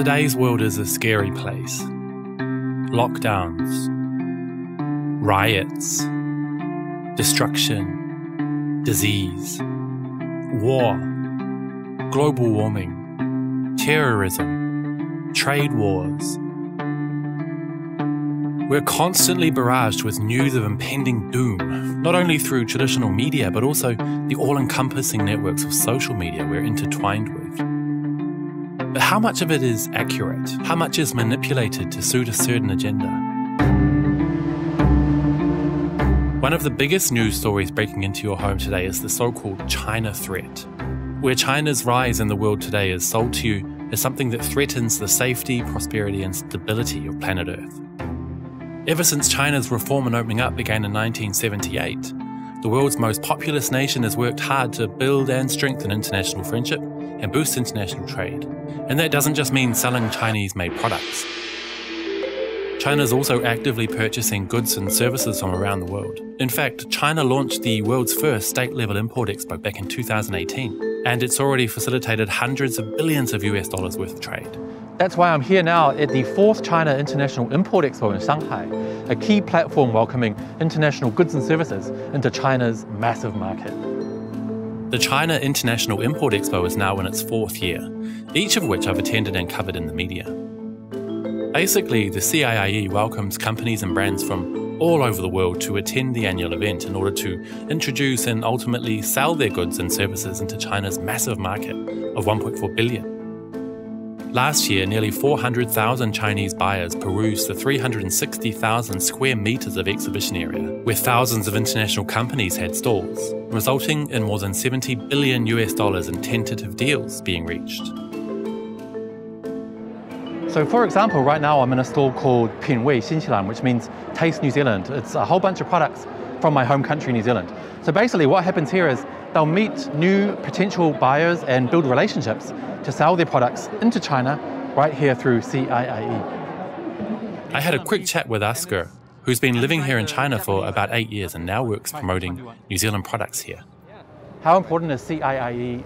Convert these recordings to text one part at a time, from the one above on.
Today's world is a scary place. Lockdowns, riots, destruction, disease, war, global warming, terrorism, trade wars. We're constantly barraged with news of impending doom, not only through traditional media, but also the all-encompassing networks of social media we're intertwined with. But how much of it is accurate? How much is manipulated to suit a certain agenda? One of the biggest news stories breaking into your home today is the so-called China threat, where China's rise in the world today is sold to you as something that threatens the safety, prosperity, and stability of planet Earth. Ever since China's reform and opening up began in 1978, the world's most populous nation has worked hard to build and strengthen international friendship and boost international trade. And that doesn't just mean selling Chinese-made products. China's also actively purchasing goods and services from around the world. In fact, China launched the world's first state-level import expo back in 2018, and it's already facilitated hundreds of billions of US dollars worth of trade. That's why I'm here now at the 4th China International Import Expo in Shanghai, a key platform welcoming international goods and services into China's massive market. The China International Import Expo is now in its 4th year, each of which I've attended and covered in the media. Basically, the CIIE welcomes companies and brands from all over the world to attend the annual event in order to introduce and ultimately sell their goods and services into China's massive market of 1.4 billion. Last year, nearly 400,000 Chinese buyers perused the 360,000 square meters of exhibition area, where thousands of international companies had stalls, resulting in more than 70 billion US dollars in tentative deals being reached. So for example, right now I'm in a stall called 品味新西兰, which means Taste New Zealand. It's a whole bunch of products from my home country, New Zealand. So basically what happens here is they'll meet new potential buyers and build relationships to sell their products into China right here through CIIE. I had a quick chat with Oscar, who's been living here in China for about 8 years and now works promoting New Zealand products here. How important is CIIE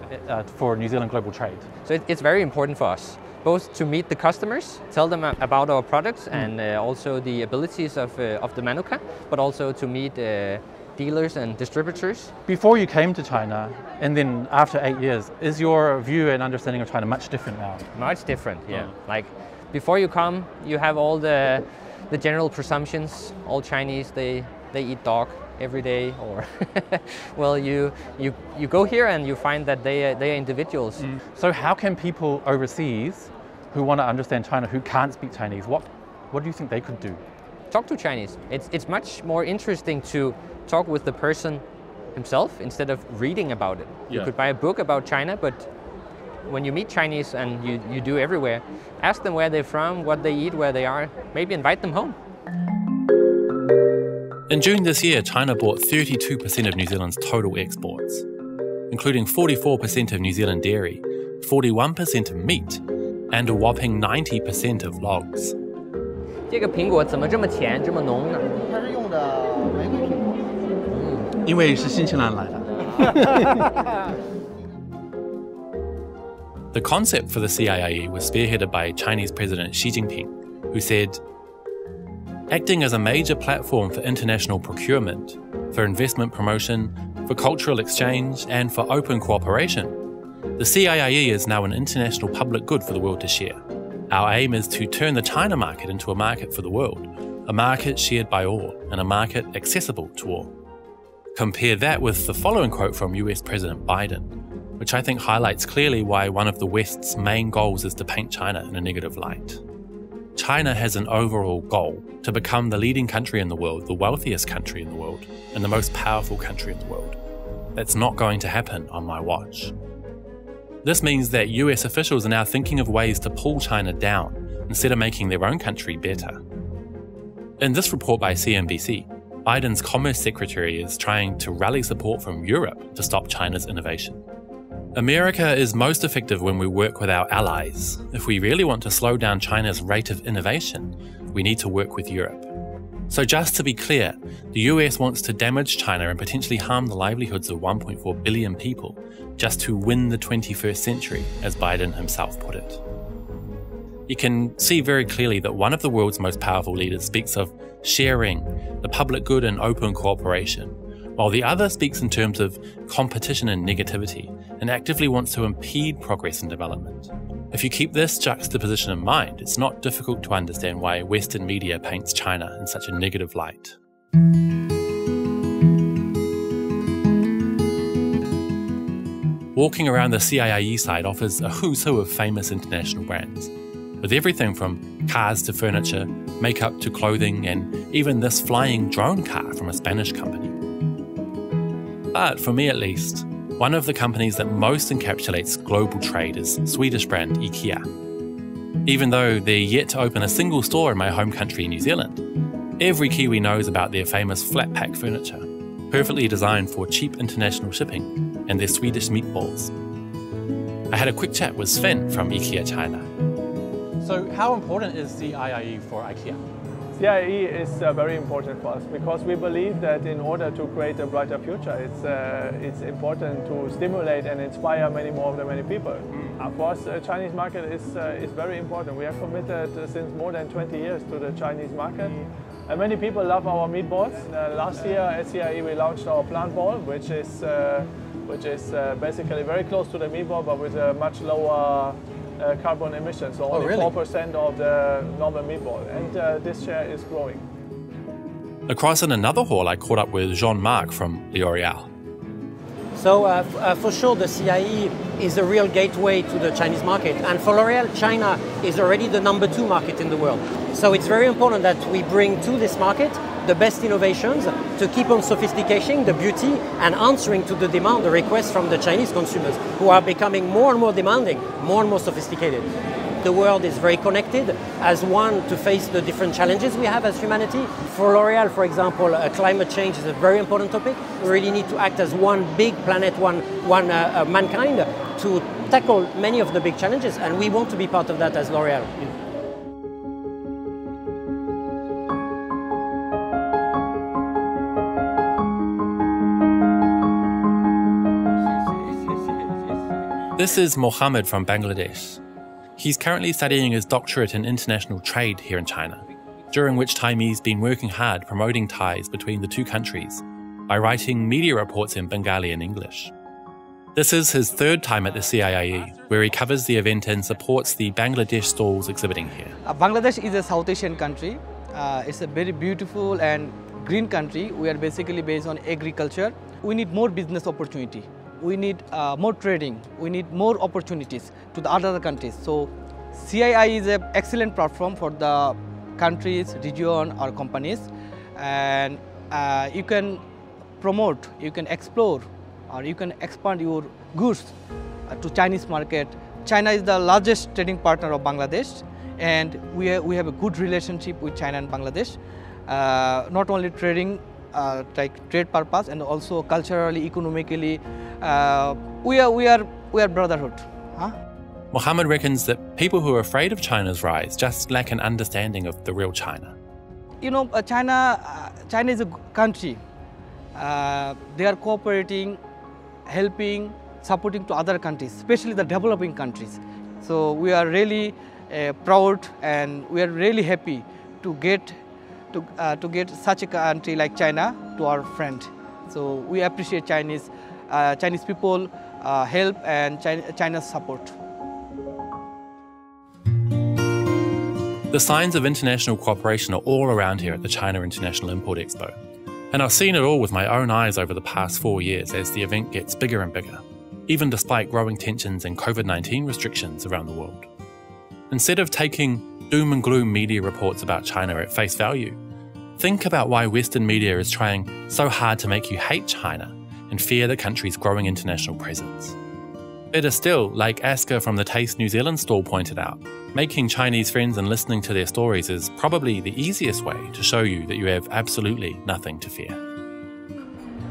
for New Zealand global trade? So it's very important for us, both to meet the customers, tell them about our products and also the abilities of the Manuka, but also to meet dealers and distributors. Before you came to China, and then after 8 years, is your view and understanding of China much different now? Much different, yeah. Like before you come, you have all the general presumptions. All Chinese, they eat dog every day, or well, you go here and you find that they are individuals. So how can people overseas who want to understand China, who can't speak Chinese, what do you think they could do? Talk to Chinese. It's much more interesting to talk with the person himself instead of reading about it. You could buy a book about China, but when you meet Chinese, and you do everywhere, ask them where they're from, what they eat, where they are, maybe invite them home. In June this year, China bought 32% of New Zealand's total exports, including 44% of New Zealand dairy, 41% of meat, and a whopping 90% of logs. 这个苹果怎么这么甜这么浓呢？它是用的玫瑰苹果。因为是新西兰来的。The concept for the CIIE was spearheaded by Chinese President Xi Jinping, who said, acting as a major platform for international procurement, for investment promotion, for cultural exchange, and for open cooperation, the CIIE is now an international public good for the world to share. Our aim is to turn the China market into a market for the world, a market shared by all, and a market accessible to all. Compare that with the following quote from US President Biden, which I think highlights clearly why one of the West's main goals is to paint China in a negative light. China has an overall goal to become the leading country in the world, the wealthiest country in the world, and the most powerful country in the world. That's not going to happen on my watch. This means that US officials are now thinking of ways to pull China down instead of making their own country better. In this report by CNBC, Biden's Commerce Secretary is trying to rally support from Europe to stop China's innovation. America is most effective when we work with our allies. If we really want to slow down China's rate of innovation, we need to work with Europe. So just to be clear, the US wants to damage China and potentially harm the livelihoods of 1.4 billion people just to win the 21st century, as Biden himself put it. You can see very clearly that one of the world's most powerful leaders speaks of sharing, the public good and open cooperation, while the other speaks in terms of competition and negativity and actively wants to impede progress and development. If you keep this juxtaposition in mind, it's not difficult to understand why Western media paints China in such a negative light. Walking around the CIIE site offers a who's who of famous international brands, with everything from cars to furniture, makeup to clothing, and even this flying drone car from a Spanish company. But for me at least, one of the companies that most encapsulates global trade is Swedish brand IKEA. Even though they're yet to open a single store in my home country, New Zealand, every Kiwi knows about their famous flat pack furniture, perfectly designed for cheap international shipping, and their Swedish meatballs. I had a quick chat with Sven from IKEA China. So how important is CIIE for IKEA? CIIE is very important for us because we believe that in order to create a brighter future, it's important to stimulate and inspire many people. For us, the Chinese market is very important. We are committed since more than 20 years to the Chinese market. And many people love our meatballs. Last year at CIIE we launched our plant ball, which is basically very close to the meatball but with a much lower carbon emissions, so only 4% of the normal meatball, and this share is growing. Across in another hall, I caught up with Jean-Marc from L'Oreal. So for sure the CIIE is a real gateway to the Chinese market, and for L'Oreal, China is already the #2 market in the world. So it's very important that we bring to this market the best innovations to keep on sophisticating the beauty and answering to the demand, the requests from the Chinese consumers who are becoming more and more demanding, more and more sophisticated. The world is very connected as one to face the different challenges we have as humanity. For L'Oreal, for example, climate change is a very important topic. We really need to act as one big planet, one mankind to tackle many of the big challenges, and we want to be part of that as L'Oreal. This is Mohammed from Bangladesh. He's currently studying his doctorate in international trade here in China, during which time he's been working hard promoting ties between the two countries by writing media reports in Bengali and English. This is his third time at the CIIE, where he covers the event and supports the Bangladesh stalls exhibiting here. Bangladesh is a South Asian country. It's a very beautiful and green country. We are basically based on agriculture. We need more business opportunity. We need more trading. We need more opportunities to the other countries. So CIIE is an excellent platform for the countries, region or companies, and you can promote, you can explore, or you can expand your goods to Chinese market. China is the largest trading partner of Bangladesh, and we have a good relationship with China and Bangladesh. Not only trading, like trade purpose, and also culturally, economically, we are brotherhood. Huh? Mohammed reckons that people who are afraid of China's rise just lack an understanding of the real China. You know, China is a country. They are cooperating, helping, supporting to other countries, especially the developing countries. So we are really proud, and we are really happy to get such a country like China to our friend. So we appreciate Chinese people help and China's support. The signs of international cooperation are all around here at the China International Import Expo. And I've seen it all with my own eyes over the past 4 years as the event gets bigger and bigger, even despite growing tensions and COVID-19 restrictions around the world. Instead of taking doom and gloom media reports about China at face value, think about why Western media is trying so hard to make you hate China and fear the country's growing international presence. Better still, like Asker from the Taste New Zealand stall pointed out, making Chinese friends and listening to their stories is probably the easiest way to show you that you have absolutely nothing to fear.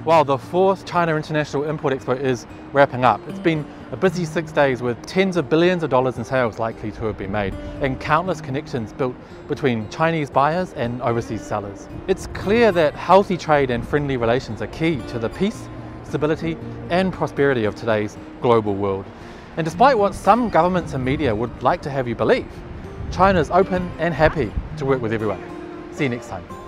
Well, the 4th China International Import Expo is wrapping up. It's been a busy 6 days with tens of billions of dollars in sales likely to have been made and countless connections built between Chinese buyers and overseas sellers. It's clear that healthy trade and friendly relations are key to the peace, stability and prosperity of today's global world. And despite what some governments and media would like to have you believe, China's open and happy to work with everyone. See you next time.